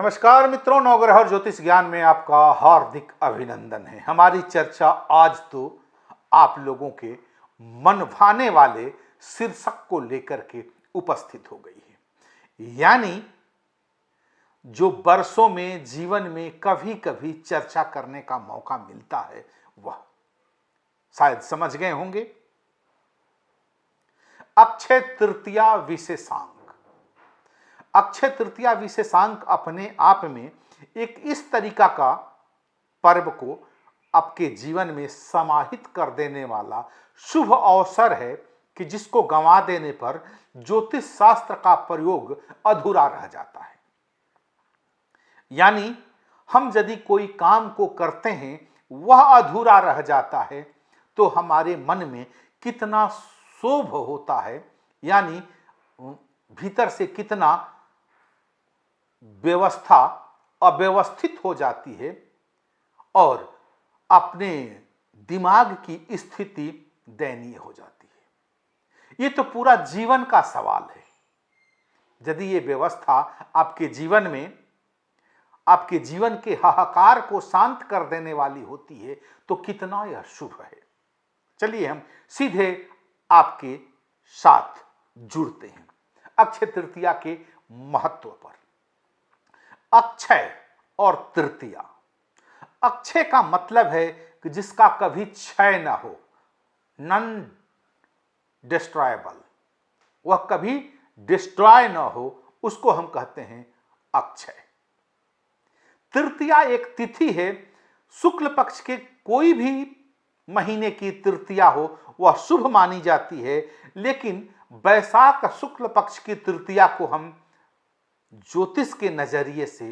नमस्कार मित्रों, नवग्रह और ज्योतिष ज्ञान में आपका हार्दिक अभिनंदन है। हमारी चर्चा आज तो आप लोगों के मन भाने वाले शीर्षक को लेकर के उपस्थित हो गई है, यानी जो वर्षों में जीवन में कभी कभी चर्चा करने का मौका मिलता है, वह शायद समझ गए होंगे। अक्षय तृतीया विशेषांक। अक्षय तृतीया विशेषांक अपने आप में एक इस तरीका का पर्व को आपके जीवन में समाहित कर देने वाला शुभ अवसर है कि जिसको गंवा देने पर ज्योतिष शास्त्र का प्रयोग अधूरा रह जाता है। यानी हम यदि कोई काम को करते हैं वह अधूरा रह जाता है तो हमारे मन में कितना क्षोभ होता है, यानी भीतर से कितना व्यवस्था अव्यवस्थित हो जाती है और अपने दिमाग की स्थिति दयनीय हो जाती है। ये तो पूरा जीवन का सवाल है। यदि ये व्यवस्था आपके जीवन में आपके जीवन के हाहाकार को शांत कर देने वाली होती है तो कितना यह शुभ है। चलिए हम सीधे आपके साथ जुड़ते हैं अक्षय तृतीया के महत्व पर। अक्षय और तृतीया। अक्षय का मतलब है कि जिसका कभी क्षय न हो, नॉन डिस्ट्रॉयबल, वह कभी डिस्ट्रॉय न हो, उसको हम कहते हैं अक्षय। तृतीया एक तिथि है। शुक्ल पक्ष के कोई भी महीने की तृतीया हो वह शुभ मानी जाती है, लेकिन वैशाख शुक्ल पक्ष की तृतीया को हम ज्योतिष के नजरिए से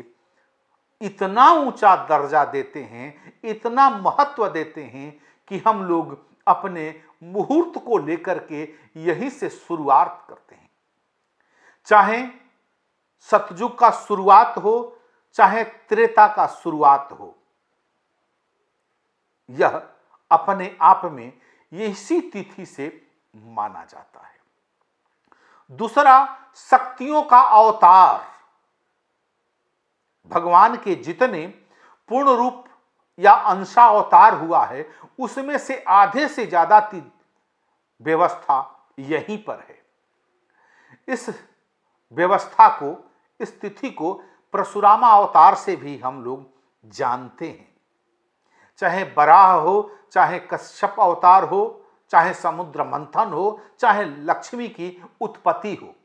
इतना ऊंचा दर्जा देते हैं, इतना महत्व देते हैं कि हम लोग अपने मुहूर्त को लेकर के यहीं से शुरुआत करते हैं। चाहे सतयुग का शुरुआत हो, चाहे त्रेता का शुरुआत हो, यह अपने आप में इसी तिथि से माना जाता है। दूसरा, शक्तियों का अवतार। भगवान के जितने पूर्ण रूप या अंशावतार हुआ है उसमें से आधे से ज्यादा व्यवस्था यहीं पर है। इस व्यवस्था को, इस तिथि को परशुरामा अवतार से भी हम लोग जानते हैं। चाहे बराह हो, चाहे कश्यप अवतार हो, चाहे समुद्र मंथन हो, चाहे लक्ष्मी की उत्पत्ति हो,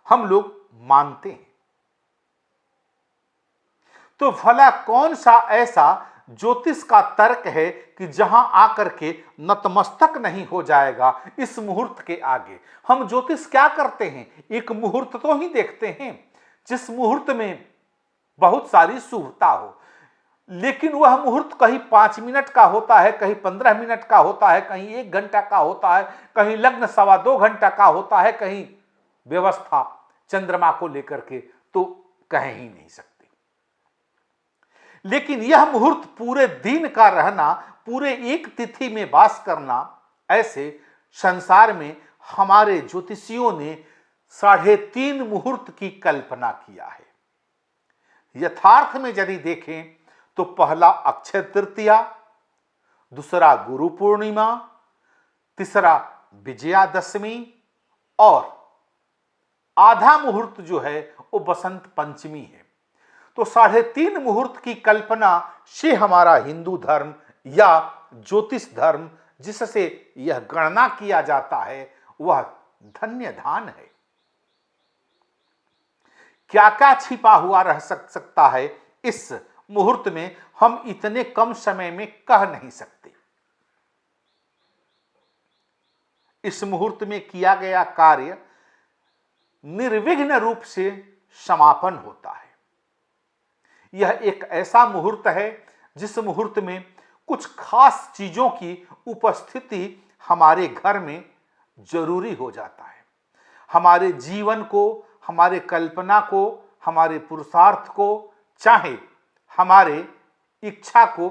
हम लोग मानते हैं। तो भला कौन सा ऐसा ज्योतिष का तर्क है कि जहां आकर के नतमस्तक नहीं हो जाएगा इस मुहूर्त के आगे। हम ज्योतिष क्या करते हैं, एक मुहूर्त तो ही देखते हैं जिस मुहूर्त में बहुत सारी शुभता हो, लेकिन वह मुहूर्त कहीं 5 मिनट का होता है, कहीं 15 मिनट का होता है, कहीं 1 घंटा का होता है, कहीं लग्न 2.25 घंटा का होता है, कहीं व्यवस्था चंद्रमा को लेकर के तो कह ही नहीं सकते। लेकिन यह मुहूर्त पूरे दिन का रहना, पूरे एक तिथि में वास करना, ऐसे संसार में हमारे ज्योतिषियों ने 3.5 मुहूर्त की कल्पना किया है। यथार्थ में यदि देखें तो पहला अक्षय तृतीया, दूसरा गुरु पूर्णिमा, तीसरा विजयादशमी और आधा मुहूर्त जो है वो बसंत पंचमी है। तो 3.5 मुहूर्त की कल्पना से हमारा हिंदू धर्म या ज्योतिष धर्म जिससे यह गणना किया जाता है वह धन्य धान है। क्या क्या छिपा हुआ रह सकता है इस मुहूर्त में, हम इतने कम समय में कह नहीं सकते। इस मुहूर्त में किया गया कार्य निर्विघ्न रूप से समापन होता है। यह एक ऐसा मुहूर्त है जिस मुहूर्त में कुछ खास चीजों की उपस्थिति हमारे घर में जरूरी हो जाता है। हमारे जीवन को, हमारे कल्पना को, हमारे पुरुषार्थ को, चाहे हमारे इच्छा को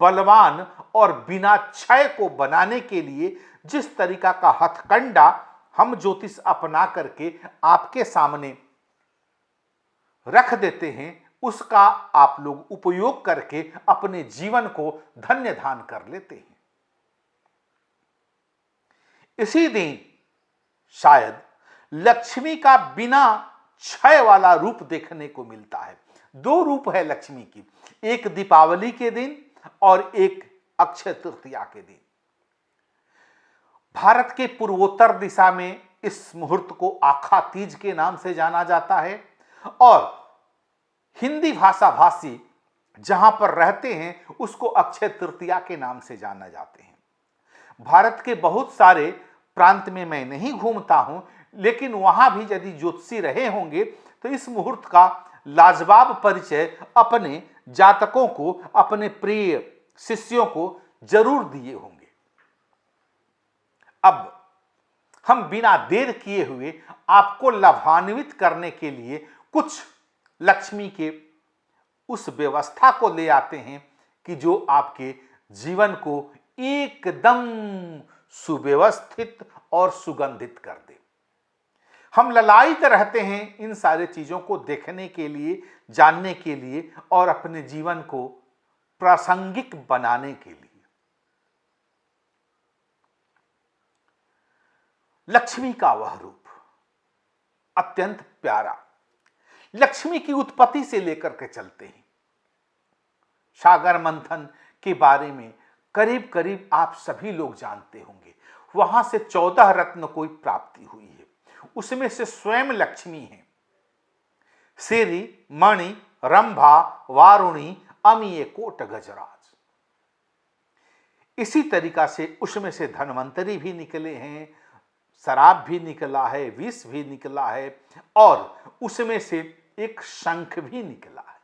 बलवान और बिना क्षय को बनाने के लिए जिस तरीका का हथकंडा हम ज्योतिष अपना करके आपके सामने रख देते हैं उसका आप लोग उपयोग करके अपने जीवन को धन्य धान कर लेते हैं। इसी दिन शायद लक्ष्मी का बिना क्षय वाला रूप देखने को मिलता है। दो रूप है लक्ष्मी की, एक दीपावली के दिन और एक अक्षय तृतीया के दिन। भारत के पूर्वोत्तर दिशा में इस मुहूर्त को आखा तीज के नाम से जाना जाता है और हिंदी भाषा भाषी जहां पर रहते हैं उसको अक्षय तृतीया के नाम से जाना जाते हैं। भारत के बहुत सारे प्रांत में मैं नहीं घूमता हूं, लेकिन वहां भी यदि ज्योतिषी रहे होंगे तो इस मुहूर्त का लाजवाब परिचय अपने जातकों को, अपने प्रिय शिष्यों को जरूर दिए होंगे। अब हम बिना देर किए हुए आपको लाभान्वित करने के लिए कुछ लक्ष्मी के उस व्यवस्था को ले आते हैं कि जो आपके जीवन को एकदम सुव्यवस्थित और सुगंधित कर दे। हम ललायित रहते हैं इन सारे चीजों को देखने के लिए, जानने के लिए और अपने जीवन को प्रासंगिक बनाने के लिए। लक्ष्मी का वह रूप अत्यंत प्यारा। लक्ष्मी की उत्पत्ति से लेकर के चलते हैं, सागर मंथन के बारे में करीब करीब आप सभी लोग जानते होंगे। वहां से 14 रत्न को प्राप्ति हुई है, उसमें से स्वयं लक्ष्मी है। सेरी, मणि, रंभा, वारुणी, अमीय, कोट, गजराज। इसी तरीका से उसमें से धन्वंतरी भी निकले हैं, शराब भी निकला है, विष भी निकला है और उसमें से एक शंख भी निकला है।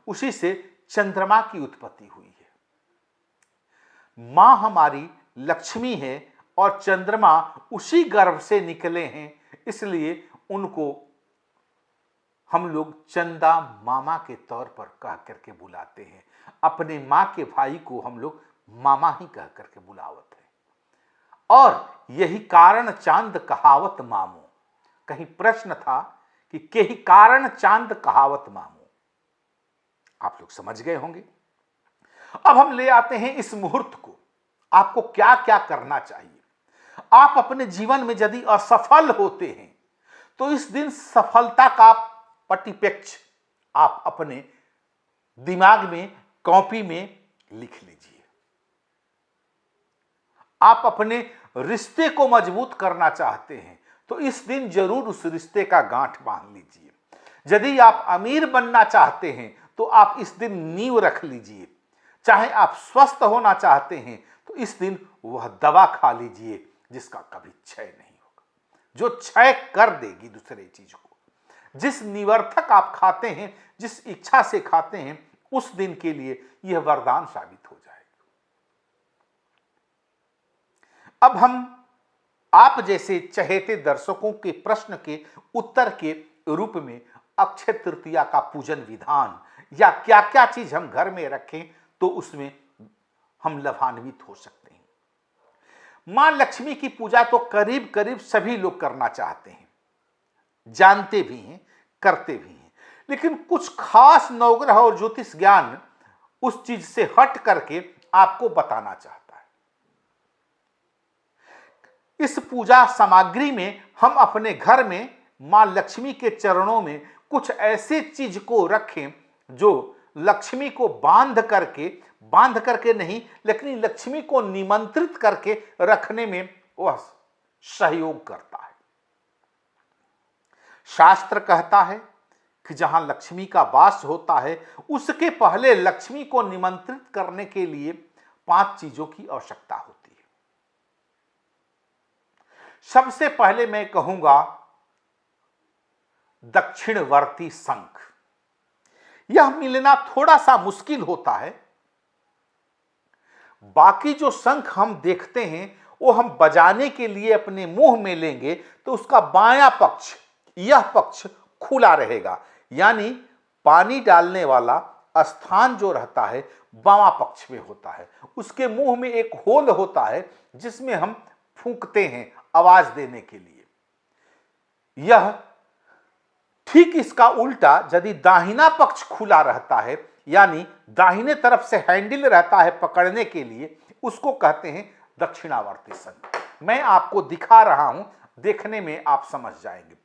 उसी से चंद्रमा की उत्पत्ति हुई है। मां हमारी लक्ष्मी है और चंद्रमा उसी गर्भ से निकले हैं, इसलिए उनको हम लोग चंदा मामा के तौर पर कह करके बुलाते हैं। अपने मां के भाई को हम लोग मामा ही कह करके बुलावत है। और यही कारण चांद कहावत मामो। कहीं प्रश्न था कि केही कारण चांद कहावत मामो, आप लोग समझ गए होंगे। अब हम ले आते हैं इस मुहूर्त को। आपको क्या क्या करना चाहिए। आप अपने जीवन में यदि असफल होते हैं तो इस दिन सफलता का परिपेक्ष आप अपने दिमाग में, कॉपी में लिख लीजिए। आप अपने रिश्ते को मजबूत करना चाहते हैं तो इस दिन जरूर उस रिश्ते का गांठ बांध लीजिए। यदि आप अमीर बनना चाहते हैं तो आप इस दिन नींव रख लीजिए। चाहे आप स्वस्थ होना चाहते हैं तो इस दिन वह दवा खा लीजिए जिसका कभी क्षय नहीं होगा, जो क्षय कर देगी दूसरे चीज को। जिस निवर्थक आप खाते हैं, जिस इच्छा से खाते हैं, उस दिन के लिए यह वरदान साबित हो जाएगा। अब हम आप जैसे चहेते दर्शकों के प्रश्न के उत्तर के रूप में अक्षय तृतीया का पूजन विधान या क्या क्या चीज हम घर में रखें तो उसमें हम लाभान्वित हो सकते हैं। मां लक्ष्मी की पूजा तो करीब करीब सभी लोग करना चाहते हैं, जानते भी हैं, करते भी हैं, लेकिन कुछ खास नवग्रह और ज्योतिष ज्ञान उस चीज से हट करके आपको बताना चाहता है। इस पूजा सामग्री में हम अपने घर में मां लक्ष्मी के चरणों में कुछ ऐसे चीज को रखें जो लक्ष्मी को बांध करके नहीं, लेकिन लक्ष्मी को निमंत्रित करके रखने में वह सहयोग करता है। शास्त्र कहता है कि जहां लक्ष्मी का वास होता है उसके पहले लक्ष्मी को निमंत्रित करने के लिए 5 चीजों की आवश्यकता होती है। सबसे पहले मैं कहूंगा दक्षिणवर्ती शंख। यह मिलना थोड़ा सा मुश्किल होता है। बाकी जो शंख हम देखते हैं वो हम बजाने के लिए अपने मुंह में लेंगे तो उसका बायां पक्ष, यह पक्ष खुला रहेगा, यानी पानी डालने वाला स्थान जो रहता है बावां पक्ष में होता है। उसके मुंह में एक होल होता है जिसमें हम फूंकते हैं आवाज देने के लिए। यह ठीक इसका उल्टा यदि दाहिना पक्ष खुला रहता है, यानी दाहिने तरफ से हैंडल रहता है पकड़ने के लिए, उसको कहते हैं दक्षिणावर्ती शंख। मैं आपको दिखा रहा हूं, देखने में आप समझ जाएंगे।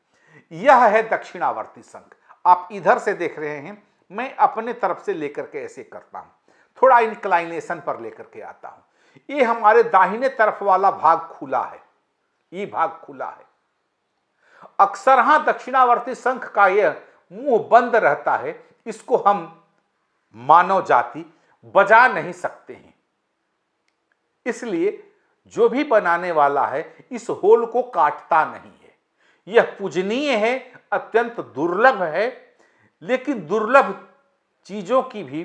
यह है दक्षिणावर्ती शंख। आप इधर से देख रहे हैं, मैं अपने तरफ से लेकर के ऐसे करता हूं, थोड़ा इंक्लाइनेशन पर लेकर के आता हूं। ये हमारे दाहिने तरफ वाला भाग खुला है, ये भाग खुला है। अक्सर दक्षिणावर्ती शंख का यह मुंह बंद रहता है, इसको हम मानव जाति बजा नहीं सकते हैं। इसलिए जो भी बनाने वाला है इस होल को काटता नहीं है। यह पूजनीय है, अत्यंत दुर्लभ है, लेकिन दुर्लभ चीजों की भी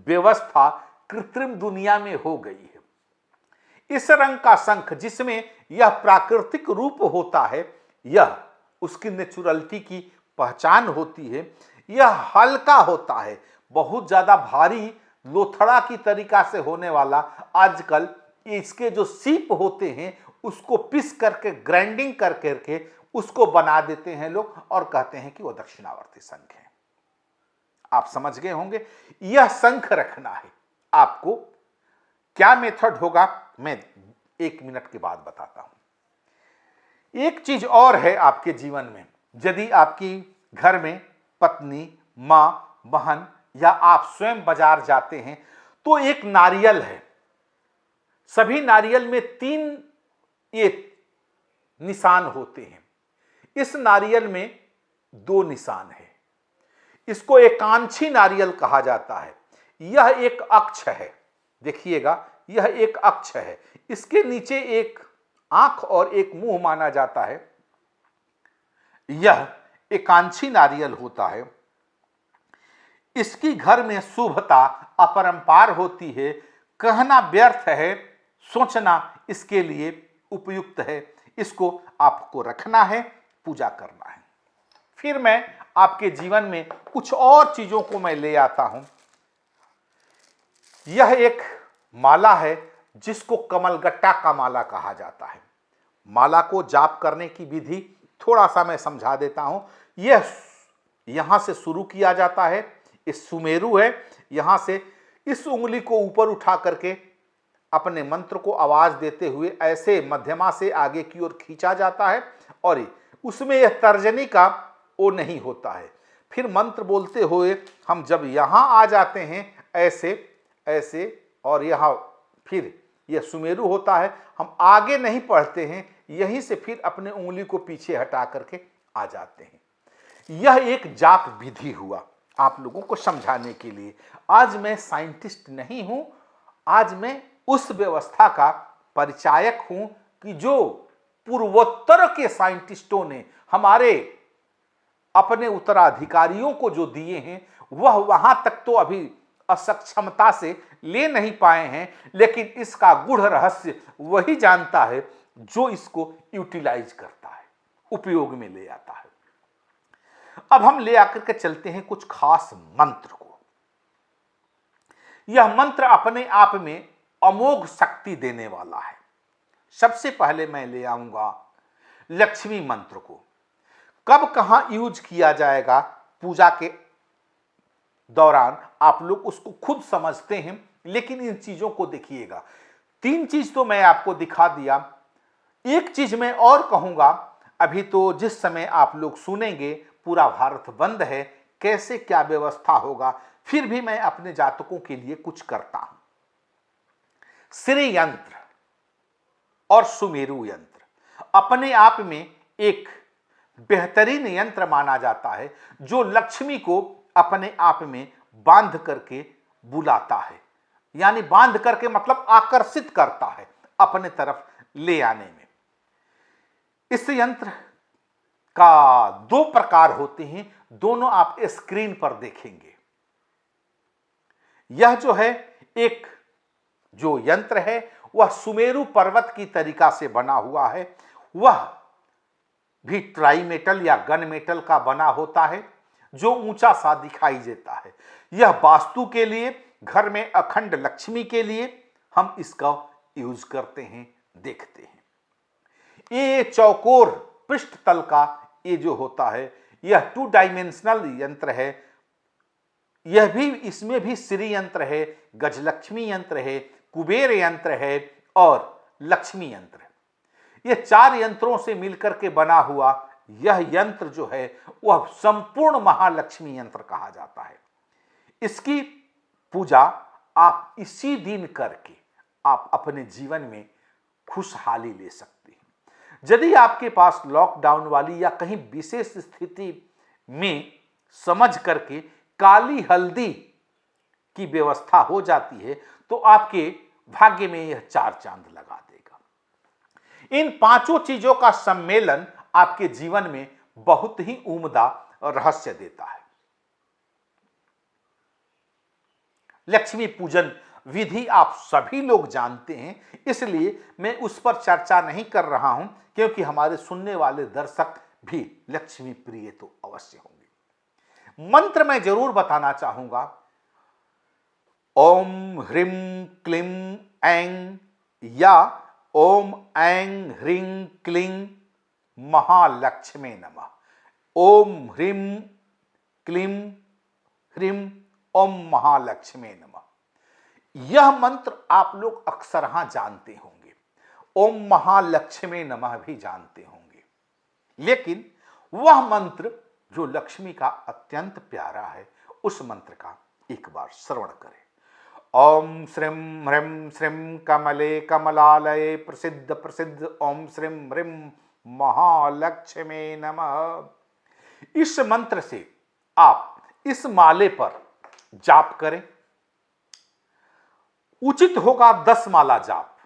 व्यवस्था कृत्रिम दुनिया में हो गई है। इस रंग का शंख जिसमें यह प्राकृतिक रूप होता है, यह उसकी नेचुरलिटी की पहचान होती है। यह हल्का होता है, बहुत ज्यादा भारी लोथड़ा की तरीका से होने वाला आजकल इसके जो सीप होते हैं उसको पीस करके ग्राइंडिंग कर करके उसको बना देते हैं लोग और कहते हैं कि वो दक्षिणावर्ती शंख है। आप समझ गए होंगे। यह शंख रखना है आपको, क्या मेथड होगा मैं 1 मिनट के बाद बताता हूं। एक चीज और है आपके जीवन में, यदि आपकी घर में पत्नी, मां, बहन या आप स्वयं बाजार जाते हैं तो एक नारियल है। सभी नारियल में 3 ये निशान होते हैं। इस नारियल में 2 निशान है। इसको एकांछी नारियल कहा जाता है। यह एक अक्ष है, देखिएगा यह एक अक्ष है। इसके नीचे एक आंख और एक मुंह माना जाता है। यह एकांछी नारियल होता है। इसकी घर में शुभता अपरंपार होती है। कहना व्यर्थ है, सोचना इसके लिए उपयुक्त है। इसको आपको रखना है, पूजा करना है। फिर मैं आपके जीवन में कुछ और चीजों को मैं ले आता हूं। यह एक माला है जिसको कमलगट्टा का माला कहा जाता है। माला को जाप करने की विधि थोड़ा सा मैं समझा देता हूं। यह यहां से शुरू किया जाता है, इस सुमेरु है, यहां से इस उंगली को ऊपर उठा करके अपने मंत्र को आवाज देते हुए ऐसे मध्यमा से आगे की ओर खींचा जाता है और उसमें यह तर्जनी का ओ नहीं होता है। फिर मंत्र बोलते हुए हम जब यहां आ जाते हैं ऐसे ऐसे और यहां फिर यह सुमेरु होता है, हम आगे नहीं पढ़ते हैं, यहीं से फिर अपने उंगली को पीछे हटा करके आ जाते हैं। यह एक जाप विधि हुआ आप लोगों को समझाने के लिए। आज मैं साइंटिस्ट नहीं हूं, आज मैं उस व्यवस्था का परिचायक हूं कि जो पूर्वोत्तर के साइंटिस्टों ने हमारे अपने उत्तराधिकारियों को जो दिए हैं वह वहां तक तो अभी असक्षमता से ले नहीं पाए हैं, लेकिन इसका गूढ़ रहस्य वही जानता है जो इसको यूटिलाइज करता है, उपयोग में ले आता है। अब हम ले आकर के चलते हैं कुछ खास मंत्र को। यह मंत्र अपने आप में अमोघ शक्ति देने वाला है। सबसे पहले मैं ले आऊंगा लक्ष्मी मंत्र को। कब कहां यूज किया जाएगा पूजा के दौरान आप लोग उसको खुद समझते हैं, लेकिन इन चीजों को देखिएगा। 3 चीज तो मैं आपको दिखा दिया। एक चीज मैं और कहूंगा। अभी तो जिस समय आप लोग सुनेंगे पूरा भारत बंद है, कैसे क्या व्यवस्था होगा, फिर भी मैं अपने जातकों के लिए कुछ करता हूं। श्री यंत्र और सुमेरु यंत्र अपने आप में एक बेहतरीन यंत्र माना जाता है जो लक्ष्मी को अपने आप में बांध करके बुलाता है, यानी बांध करके मतलब आकर्षित करता है अपने तरफ ले आने में। इस यंत्र का 2 प्रकार होते हैं, दोनों आप स्क्रीन पर देखेंगे। यह जो है एक जो यंत्र है वह सुमेरु पर्वत की तरीका से बना हुआ है। वह भी ट्राई मेटल या गन मेटल का बना होता है जो ऊंचा सा दिखाई देता है। यह वास्तु के लिए, घर में अखंड लक्ष्मी के लिए हम इसका यूज करते हैं, देखते हैं। ये चौकोर पृष्ठ तल का ये जो होता है यह 2 डायमेंशनल यंत्र है। यह भी, इसमें भी श्री यंत्र है, गजलक्ष्मी यंत्र है, कुबेर यंत्र है और लक्ष्मी यंत्र है। यह 4 यंत्रों से मिलकर के बना हुआ यह यंत्र जो है वह संपूर्ण महालक्ष्मी यंत्र कहा जाता है। इसकी पूजा आप इसी दिन करके आप अपने जीवन में खुशहाली ले सकते हैं। यदि आपके पास लॉकडाउन वाली या कहीं विशेष स्थिति में समझ करके काली हल्दी की व्यवस्था हो जाती है तो आपके भाग्य में यह 4 चांद लगा देगा। इन 5 चीजों का सम्मेलन आपके जीवन में बहुत ही उम्दा रहस्य देता है। लक्ष्मी पूजन विधि आप सभी लोग जानते हैं, इसलिए मैं उस पर चर्चा नहीं कर रहा हूं, क्योंकि हमारे सुनने वाले दर्शक भी लक्ष्मी प्रिय तो अवश्य होंगे। मंत्र मैं जरूर बताना चाहूंगा। ओम ह्रीं क्लीं ऐं या ओम ऐं ह्रीं क्लीं महालक्ष्मी नमः। ओम ह्रीं क्लीं ह्रीं ओम महालक्ष्मी नमः। यह मंत्र आप लोग अक्सरहां जानते होंगे, ओम महालक्ष्मी नमः भी जानते होंगे, लेकिन वह मंत्र जो लक्ष्मी का अत्यंत प्यारा है उस मंत्र का एक बार श्रवण करें। ओम श्रीं ह्रीं श्रीं कमले कमलालये प्रसिद्ध प्रसिद्ध ओम श्रीं ह्रीं महालक्ष्मी नमः। इस मंत्र से आप इस माले पर जाप करें। उचित होगा 10 माला जाप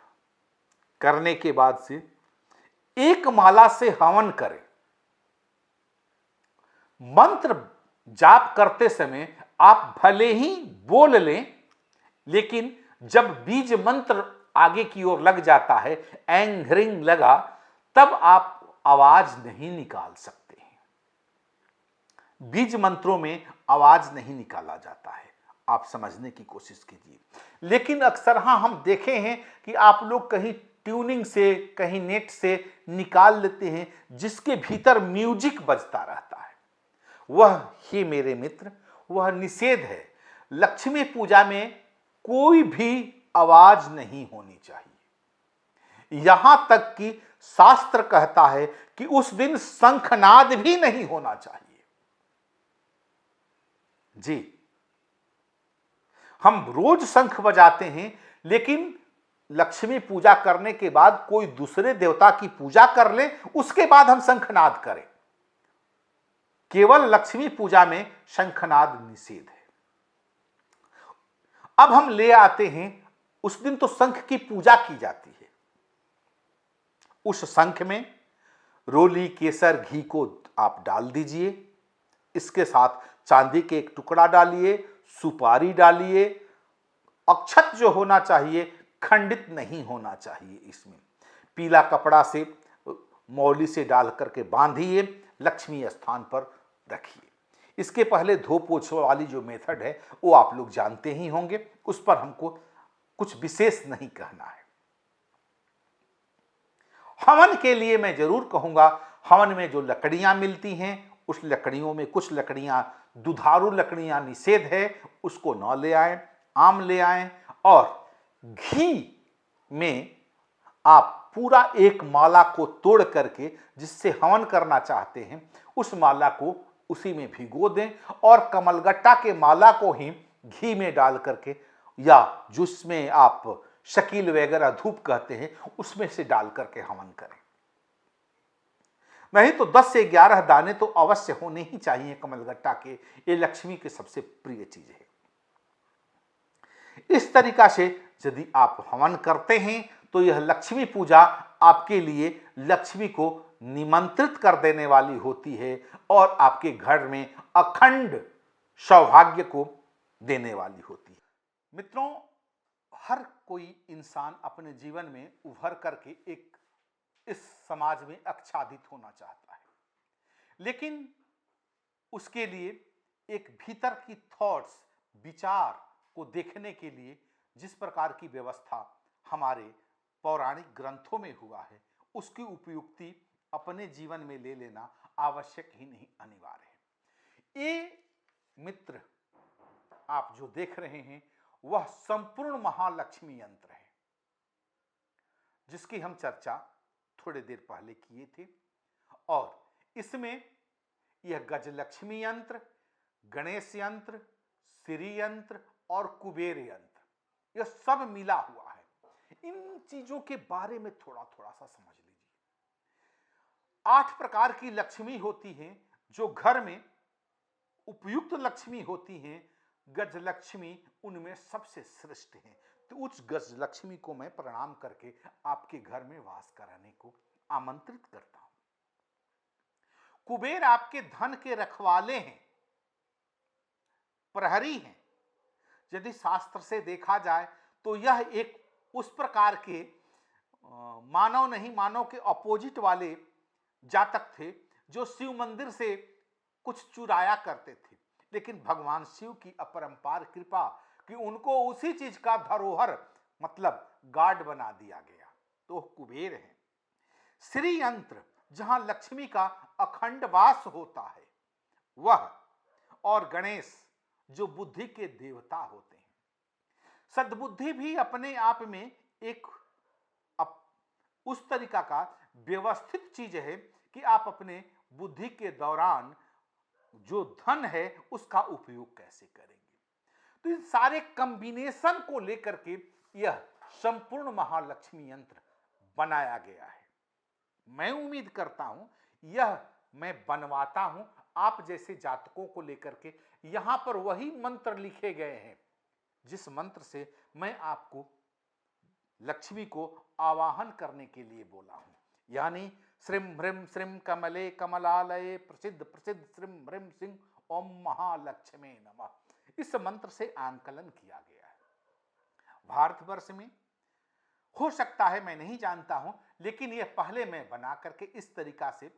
करने के बाद से 1 माला से हवन करें। मंत्र जाप करते समय आप भले ही बोल लें, लेकिन जब बीज मंत्र आगे की ओर लग जाता है, ऐं ह्रीं लगा, तब आप आवाज नहीं निकाल सकते हैं। बीज मंत्रों में आवाज नहीं निकाला जाता है, आप समझने की कोशिश कीजिए। लेकिन अक्सर हम देखे हैं कि आप लोग कहीं ट्यूनिंग से, कहीं नेट से निकाल लेते हैं, जिसके भीतर म्यूजिक बजता रहता है। वह ही मेरे मित्र, वह निषेध है। लक्ष्मी पूजा में कोई भी आवाज नहीं होनी चाहिए। यहां तक कि शास्त्र कहता है कि उस दिन शंखनाद भी नहीं होना चाहिए। जी, हम रोज शंख बजाते हैं, लेकिन लक्ष्मी पूजा करने के बाद कोई दूसरे देवता की पूजा कर ले, उसके बाद हम शंखनाद करें। केवल लक्ष्मी पूजा में शंखनाद निषेध है। अब हम ले आते हैं, उस दिन तो शंख की पूजा की जाती है। उस शंख में रोली, केसर, घी को आप डाल दीजिए। इसके साथ चांदी के एक टुकड़ा डालिए, सुपारी डालिए। अक्षत जो होना चाहिए खंडित नहीं होना चाहिए। इसमें पीला कपड़ा से मौली से डाल करके बांधिए, लक्ष्मी स्थान पर रखिए। इसके पहले धो पोछ वाली जो मेथड है वो आप लोग जानते ही होंगे, उस पर हमको कुछ विशेष नहीं कहना है। हवन के लिए मैं जरूर कहूंगा, हवन में जो लकड़ियां मिलती हैं उस लकड़ियों में कुछ लकड़ियां, दुधारू लकड़ियां निषेध है, उसको न ले आएं। आम ले आएं और घी में आप पूरा एक माला को तोड़ करके, जिससे हवन करना चाहते हैं, उस माला को उसी में भिगो दें और कमलगट्टा के माला को ही घी में डाल करके, या जिसमें आप शकील वगैरह धूप कहते हैं, उसमें से डाल करके हवन करें। नहीं तो 10 से 11 दाने तो अवश्य होने ही चाहिए कमलगट्टा के। ये लक्ष्मी की सबसे प्रिय चीज है। इस तरीका से यदि आप हवन करते हैं तो यह लक्ष्मी पूजा आपके लिए लक्ष्मी को निमंत्रित कर देने वाली होती है और आपके घर में अखंड सौभाग्य को देने वाली होती है। मित्रों, हर कोई इंसान अपने जीवन में उभर करके एक इस समाज में आच्छादित होना चाहता है, लेकिन उसके लिए एक भीतर की थॉट्स, विचार को देखने के लिए जिस प्रकार की व्यवस्था हमारे पौराणिक ग्रंथों में हुआ है, उसकी उपयुक्ति अपने जीवन में ले लेना आवश्यक ही नहीं, अनिवार्य है। ये मित्र आप जो देख रहे हैं वह संपूर्ण महालक्ष्मी यंत्र है, जिसकी हम चर्चा थोड़ी देर पहले किए थे। और इसमें यह गजलक्ष्मी यंत्र, गणेश यंत्र, श्री यंत्र और कुबेर यंत्र, यह सब मिला हुआ है। इन चीजों के बारे में थोड़ा थोड़ा सा समझ लीजिए। 8 प्रकार की लक्ष्मी होती हैं जो घर में उपयुक्त लक्ष्मी होती हैं। गजलक्ष्मी उनमें सबसे श्रेष्ठ है। तो उस गजलक्ष्मी को मैं प्रणाम करके आपके घर में वास कराने को आमंत्रित करता हूं। कुबेर आपके धन के रखवाले हैं, प्रहरी हैं। यदि शास्त्र से देखा जाए तो यह एक उस प्रकार के मानव नहीं, मानव के अपोजिट वाले जातक थे जो शिव मंदिर से कुछ चुराया करते थे, लेकिन भगवान शिव की अपरंपार कृपा कि उनको उसी चीज का धरोहर मतलब गार्ड बना दिया गया, तो कुबेर हैं। श्री यंत्र जहां लक्ष्मी का अखंड वास होता है वह, और गणेश जो बुद्धि के देवता होते हैं। सद्बुद्धि भी अपने आप में एक उस तरीका का व्यवस्थित चीज है कि आप अपने बुद्धि के दौरान जो धन है उसका उपयोग कैसे करेंगे। तो इन सारे कॉम्बिनेशन को लेकर के यह संपूर्ण महालक्ष्मी यंत्र बनाया गया है। मैं उम्मीद करता हूं यह मैं बनवाता हूं आप जैसे जातकों को लेकर के। यहां पर वही मंत्र लिखे गए हैं जिस मंत्र से मैं आपको लक्ष्मी को आवाहन करने के लिए बोला हूं, यानी श्रीम ह्रीम श्रीम कमले कमलालये प्रसिद्ध प्रसिद्ध श्रीम ह्रीम सिंह ओम महालक्ष्मी नमः। इस मंत्र से आंकलन किया गया है। भारतवर्ष में हो सकता है, मैं नहीं जानता हूं, लेकिन यह पहले मैं बना करके इस तरीका से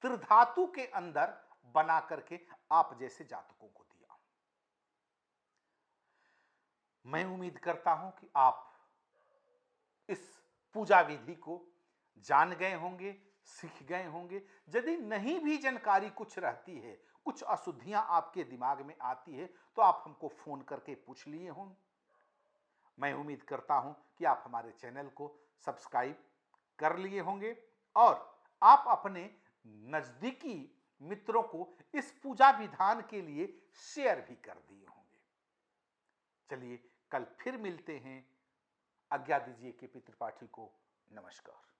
त्रिधातु के अंदर बना करके आप जैसे जातकों को दिया। मैं उम्मीद करता हूं कि आप इस पूजा विधि को जान गए होंगे, सीख गए होंगे। यदि नहीं भी जानकारी कुछ रहती है, कुछ अशुद्धियां आपके दिमाग में आती है, तो आप हमको फोन करके पूछ लिए होंगे। मैं उम्मीद करता हूं कि आप हमारे चैनल को सब्सक्राइब कर लिए होंगे और आप अपने नजदीकी मित्रों को इस पूजा विधान के लिए शेयर भी कर दिए होंगे। चलिए कल फिर मिलते हैं। आज्ञा दीजिए के पी त्रिपाठी को नमस्कार।